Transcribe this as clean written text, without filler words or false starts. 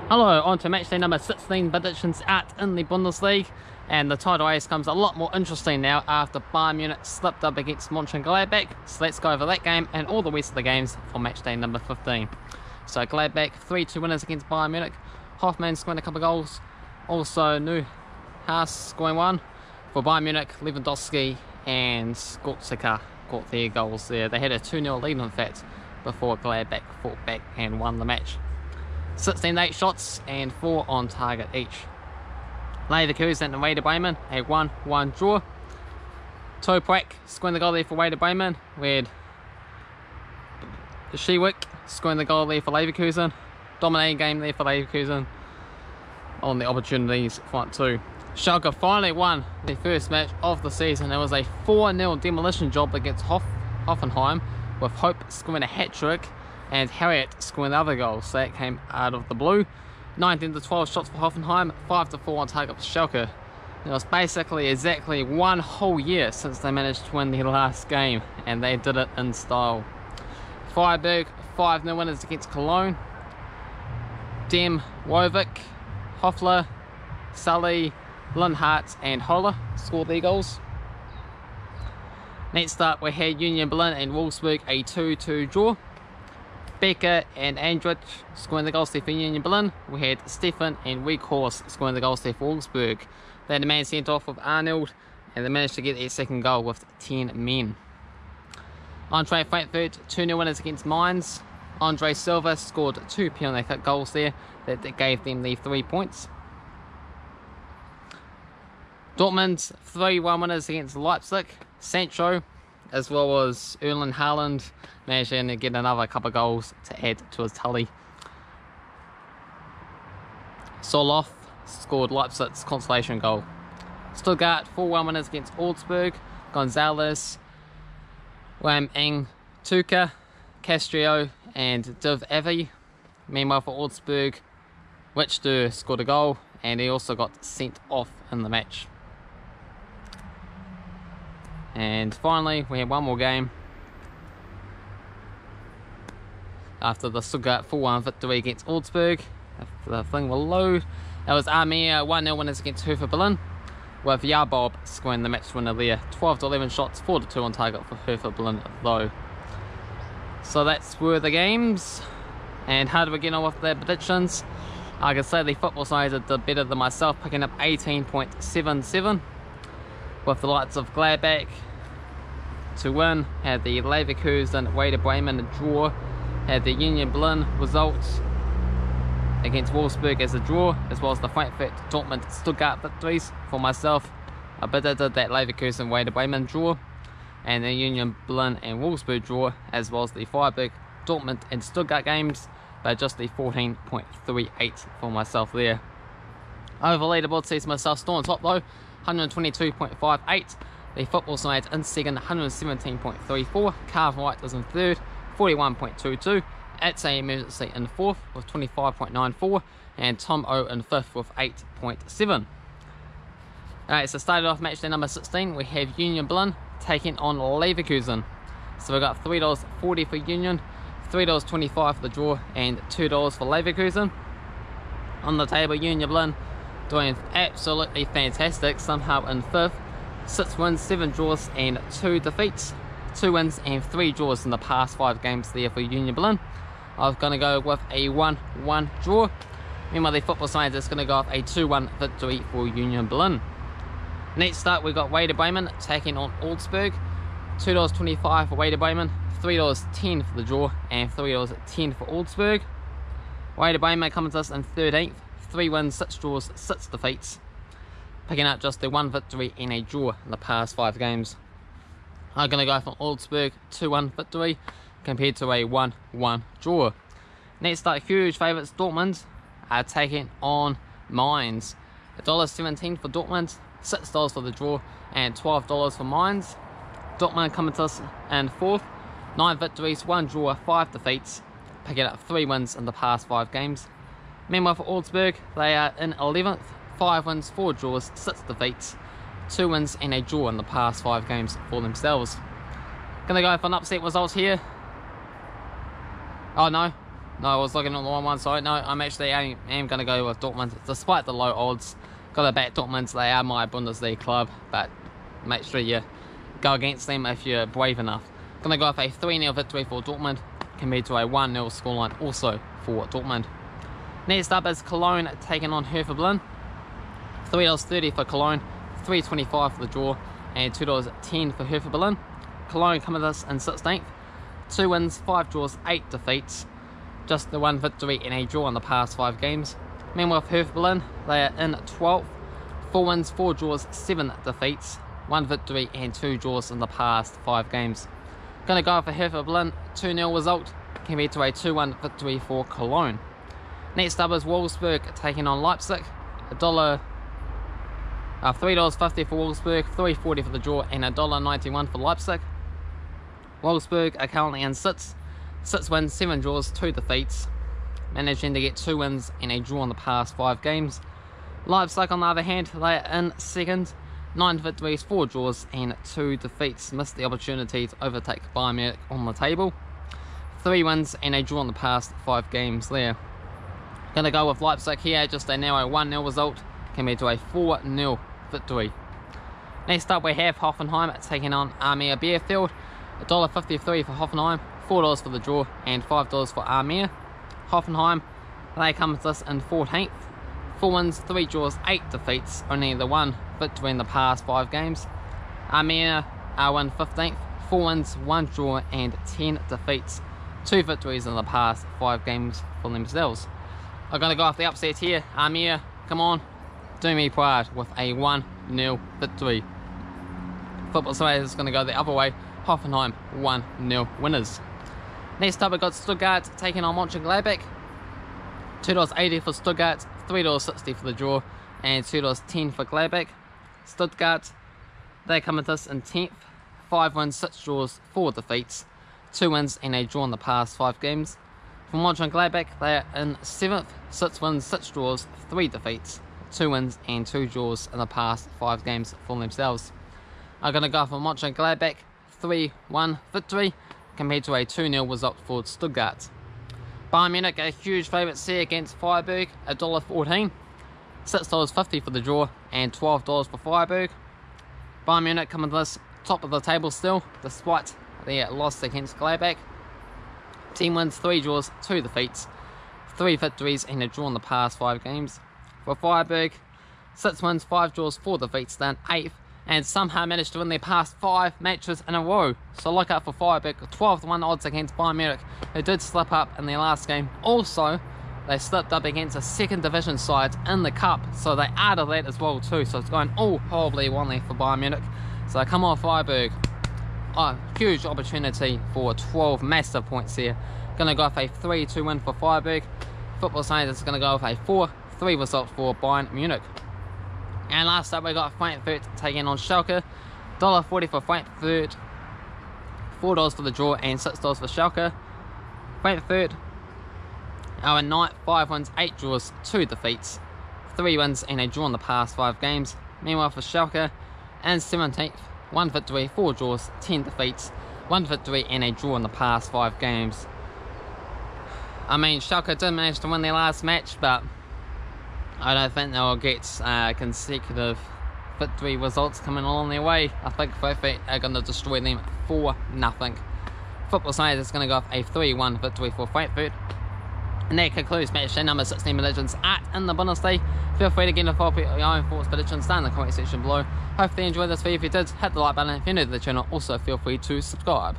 Hello, on to matchday number 16 predictions out in the Bundesliga, and the title race comes a lot more interesting now after Bayern Munich slipped up against Mönchengladbach. So let's go over that game and all the rest of the games for matchday number 15. So Gladbach 3-2 winners against Bayern Munich. Hoffmann scoring a couple of goals. Also Neuhaus scoring one. For Bayern Munich, Lewandowski and Goretzka got their goals there. They had a 2-0 lead in fact before Gladbach fought back and won the match. 16-8 shots and 4 on target each. Leverkusen and Werder Bremen a 1-1 draw. Toprak scoring the goal there for Werder Bremen. We had Shewick scoring the goal there for Leverkusen. Dominating game there for Leverkusen on the opportunities front too. Schalke finally won their first match of the season. It was a 4-0 demolition job against Hoffenheim, with Hope scoring a hat-trick and Harriet scoring the other goal. So that came out of the blue. 19-12 shots for Hoffenheim, 5-4 on target for Schalke. It was basically exactly 1 whole year since they managed to win their last game, and they did it in style. Freiburg 5-0 winners against Koln. Dem, Wovic, Hoffler, Sully, Linhart and Holler scored their goals. Next up we had Union Berlin and Wolfsburg a 2-2 draw. Becker and Andrich scoring the goals there for Union Berlin. We had Stefan and Weghorst scoring the goals there for Augsburg. They had a man sent off with Arnold, and they managed to get their second goal with 10 men. Eintracht Frankfurt 2-0 winners against Mainz. Andre Silva scored 2 penalty kick goals there that gave them the 3 points. Dortmund 3-1 winners against Leipzig. Sancho as well as Erling Haaland managing to get another couple of goals to add to his tally. Soloth scored Leipzig's consolation goal. Stuttgart 4-1 winners against Augsburg. Gonzalez, Wam Eng Tuka, Castro and Div Avi. Meanwhile for Augsburg, Wichter scored a goal and he also got sent off in the match. And finally, we have one more game after the Stuttgart 4-1 victory against Augsburg. If the thing will load, that was Armia 1-0 winners against Hertha Berlin, with Jabob scoring the match winner there. 12-11 shots, 4-2 on target for Hertha Berlin though. So that's were the games. And how do we get on with the predictions? I can say the football side did better than myself, picking up 18.77. with the likes of Gladbach to win, had the Leverkusen Werder Bremen draw, had the Union Berlin results against Wolfsburg as a draw, as well as the Frankfurt, Dortmund, Stuttgart victories. For myself, I predicted that Leverkusen Werder Bremen draw and the Union Berlin and Wolfsburg draw, as well as the Freiburg, Dortmund and Stuttgart games, but just the 14.38 for myself there. Over leaderboard sees myself still on top though, 122.58. The football side in second, 117.34. Cavan Wright is in third, 41.22. It's a emergency in fourth with 25.94, and Tom O in fifth with 8.7. Alright, so started off match day number 16, we have Union Berlin taking on Leverkusen. So we've got $3.40 for Union, $3.25 for the draw, and $2 for Leverkusen. On the table, Union Berlin doing absolutely fantastic, somehow in fifth. 6 wins, 7 draws and 2 defeats. 2 wins and 3 draws in the past 5 games there for Union Berlin. I was going to go with a 1-1 draw. Meanwhile, the football science is going to go with a 2-1 victory for Union Berlin. Next up, we've got Werder Bremen taking on Augsburg. $2.25 for Werder Bremen, $3.10 for the draw, and $3.10 for Augsburg. Werder Bremen comes to us in 13th. 3 wins, 6 draws, 6 defeats, picking up just the 1 victory and a draw in the past 5 games. I'm going to go for Augsburg 2-1 victory compared to a 1-1 draw. Next up, huge favourites Dortmund are taking on Mainz. $1.17 for Dortmund, $6 for the draw, and $12 for Mainz. Dortmund coming to us in 4th, 9 victories, 1 draw, 5 defeats, picking up 3 wins in the past 5 games. Meanwhile for Augsburg, they are in 11th, 5 wins, 4 draws, 6 defeats, 2 wins and a draw in the past 5 games for themselves. Gonna go for an upset result here. Oh no, No, I was looking on the one side. No, I'm actually am going to go with Dortmund, despite the low odds. Got to back Dortmund. They are my Bundesliga club, but make sure you go against them if you're brave enough. Going to go with a 3-0 victory for Dortmund, compared to a 1-0 scoreline also for Dortmund. Next up is Koln taking on Hertha Berlin. $3.30 for Koln, $3.25 for the draw, and $2.10 for Hertha Berlin. Koln come with us in 16th. 2 wins, 5 draws, 8 defeats. Just the 1 victory and a draw in the past 5 games. Meanwhile, for Hertha Berlin, they are in 12th. 4 wins, 4 draws, 7 defeats. 1 victory and 2 draws in the past 5 games. Going to go for Hertha Berlin, 2-0 result, compared to a 2-1 victory for Koln. Next up is Wolfsburg taking on Leipzig. $3.50 for Wolfsburg, $3.40 for the draw, and $1.91 for Leipzig. Wolfsburg are currently in 6th. 6 wins, 7 draws, 2 defeats, managing to get 2 wins and a draw in the past 5 games. Leipzig, on the other hand, they are in 2nd, 9 victories, 4 draws, and 2 defeats. Missed the opportunity to overtake Bayern Munich on the table. 3 wins and a draw in the past 5 games there. Going to go with Leipzig here, just a narrow 1-0 result, compared to a 4-0 victory. Next up we have Hoffenheim taking on Arminia Bielefeld. $1.53 for Hoffenheim, $4 for the draw, and $5 for Arminia. Hoffenheim, they come with us in 14th. 4 wins, 3 draws, 8 defeats, only the 1 victory in the past 5 games. Arminia are in 15th. 4 wins, 1 draw, and 10 defeats. 2 victories in the past 5 games for themselves. I'm going to go off the upset here. Arminia, come on, do me proud with a 1-0 victory. Football Simulator is going to go the other way. Hoffenheim 1-0 winners. Next up we got Stuttgart taking on Mönchengladbach. $2.80 for Stuttgart, $3.60 for the draw, and $2.10 for Gladbach. Stuttgart, they come with us in 10th. 5 wins, 6 draws, 4 defeats, 2 wins and a draw in the past 5 games. For Mönchengladbach, they are in 7th. 6 wins, 6 draws, 3 defeats, 2 wins and 2 draws in the past 5 games for themselves. I'm going to go for Mönchengladbach, 3-1 victory, compared to a 2-0 result for Stuttgart. Bayern Munich, a huge favourite here against Freiburg, $1.14, $6.50 for the draw, and $12 for Freiburg. Bayern Munich coming to this top of the table still, despite their loss against Gladbach. 10 wins, 3 draws, 2 defeats, 3 victories and a draw in the past 5 games. For Freiburg, 6 wins, 5 draws, 4 defeats, then 8th, and somehow managed to win their past 5 matches in a row. So look out for Freiburg, 12-1 odds against Bayern Munich, who did slip up in their last game. Also, they slipped up against a 2nd division side in the cup, so they are to that as well too. So it's going all horribly wrongly for Bayern Munich. So come on Freiburg. Oh, huge opportunity for 12 massive points here. Going to go with a 3-2 win for Freiburg. Football Simulator is going to go with a 4-3 result for Bayern Munich. And last up we got Frankfurt taking on Schalke. $1.40 for Frankfurt, $4 for the draw and $6 for Schalke. Frankfurt are in 9th, 5 wins, 8 draws, 2 defeats, 3 wins and a draw in the past 5 games. Meanwhile for Schalke in 17th, 1 victory, 4 draws, 10 defeats, 1 victory and a draw in the past 5 games. I mean, Schalke did manage to win their last match, but I don't think they'll get consecutive victory results coming along their way. I think Frankfurt are going to destroy them 4-0. Football Simulator is going to go with a 3-1 victory for Frankfurt. And that concludes match day number 16 predictions in the Bundesliga. Feel free to get involved with your own thoughts, predictions down in the comment section below. Hopefully you enjoyed this video. If you did, hit the like button. If you're new to the channel, also feel free to subscribe.